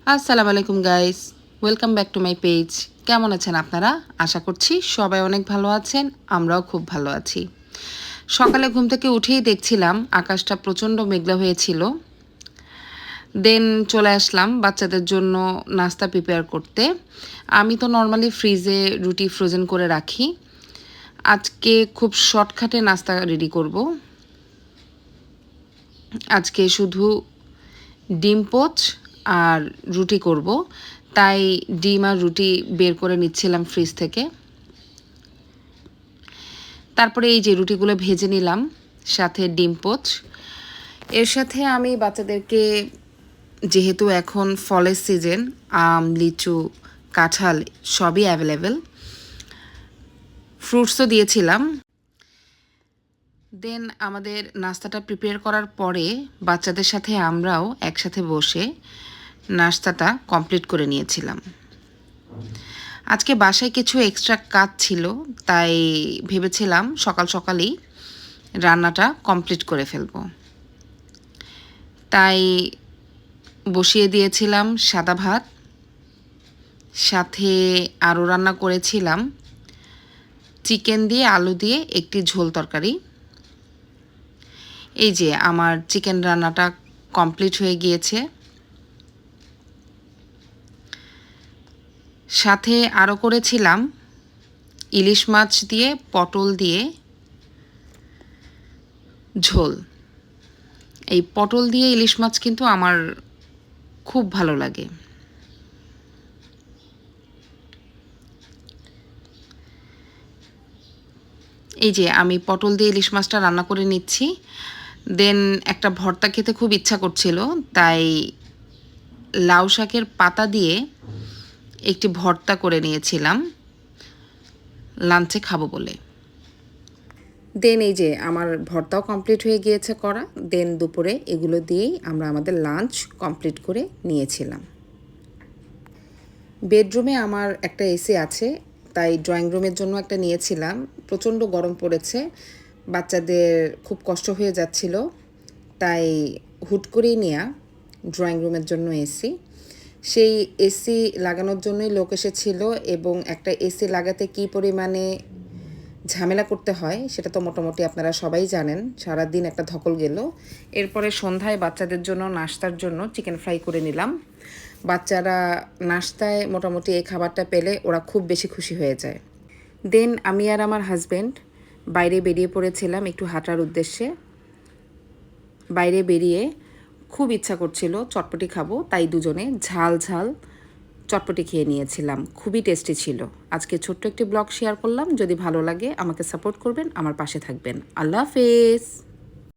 আসসালামু আলাইকুম guys, welcome back to my page. কেমন আছেন আপনারা? আশা করছি সবাই অনেক ভালো আছেন, আমরাও খুব ভালো আছি। সকালে ঘুম থেকে উঠেই দেখছিলাম আকাশটা প্রচণ্ড মেঘলা হয়েছিল। দেন চলে আসলাম বাচ্চাদের জন্য নাস্তা প্রিপেয়ার করতে। আমি তো নর্মালি ফ্রিজে রুটি ফ্রোজেন করে রাখি। আজকে খুব শর্টকাটে নাস্তা রেডি করব। আজকে শুধু ডিম পোচ আর রুটি করব, তাই ডিম আর রুটি বের করে নিচ্ছিলাম ফ্রিজ থেকে। তারপরে এই যে রুটিগুলো ভেজে নিলাম, সাথে ডিম পোচ। এর সাথে আমি বাচ্চাদেরকে, যেহেতু এখন ফলের সিজন, আম, লিচু, কাঁঠাল সবই অ্যাভেলেবেল, ফ্রুটসও দিয়েছিলাম। দেন আমাদের নাস্তাটা প্রিপেয়ার করার পরে বাচ্চাদের সাথে আমরাও একসাথে বসে নাস্তাটা কমপ্লিট করে নিয়েছিলাম। আজকে বাসায় কিছু এক্সট্রা কাজ ছিল, তাই ভেবেছিলাম সকাল সকালই রান্নাটা কমপ্লিট করে ফেলব। তাই বসিয়ে দিয়েছিলাম সাদা ভাত, সাথে আরও রান্না করেছিলাম চিকেন দিয়ে আলু দিয়ে একটি ঝোল তরকারি। এই যে আমার চিকেন রান্নাটা কমপ্লিট হয়ে গিয়েছে। সাথে আরও করেছিলাম ইলিশ মাছ দিয়ে পটল দিয়ে ঝোল। এই পটল দিয়ে ইলিশ মাছ কিন্তু আমার খুব ভালো লাগে। এই যে আমি পটল দিয়ে ইলিশ মাছটা রান্না করে নিচ্ছি। দেন একটা ভর্তা খেতে খুব ইচ্ছা করছিল, তাই লাউ শাকের পাতা দিয়ে একটি ভর্তা করে নিয়েছিলাম লাঞ্চে খাবো বলে। দেন এই যে আমার ভর্তাও কমপ্লিট হয়ে গিয়েছে করা। দেন দুপুরে এগুলো দিয়েই আমরা আমাদের লাঞ্চ কমপ্লিট করে নিয়েছিলাম। বেডরুমে আমার একটা এসি আছে, তাই ড্রয়িং রুমের জন্য একটা নিয়েছিলাম। প্রচণ্ড গরম পড়েছে, বাচ্চাদের খুব কষ্ট হয়ে যাচ্ছিল, তাই হুট করেই নেওয়া ড্রয়িং রুমের জন্য এসি। সেই এসি লাগানোর জন্যই লোক এসেছিল, এবং একটা এসি লাগাতে কী পরিমাণে ঝামেলা করতে হয় সেটা তো মোটামুটি আপনারা সবাই জানেন। সারাদিন একটা ধকল গেল। এরপরে সন্ধ্যায় বাচ্চাদের জন্য নাস্তার জন্য চিকেন ফ্রাই করে নিলাম। বাচ্চারা নাস্তায় মোটামুটি এই খাবারটা পেলে ওরা খুব বেশি খুশি হয়ে যায়। দেন আমি আর আমার হাজব্যান্ড বাইরে বেরিয়ে পড়েছিলাম একটু হাঁটার উদ্দেশ্যে। বাইরে বেরিয়ে খুব ইচ্ছা করছিল চটপটি খাবো, তাই দুজনে ঝাল ঝাল চটপটি খেয়ে নিয়েছিলাম। খুবই টেস্টি ছিল। আজকে ছোট্ট একটি ব্লগ শেয়ার করলাম। যদি ভালো লাগে আমাকে সাপোর্ট করবেন, আমার পাশে থাকবেন। আল্লাহ হাফেজ।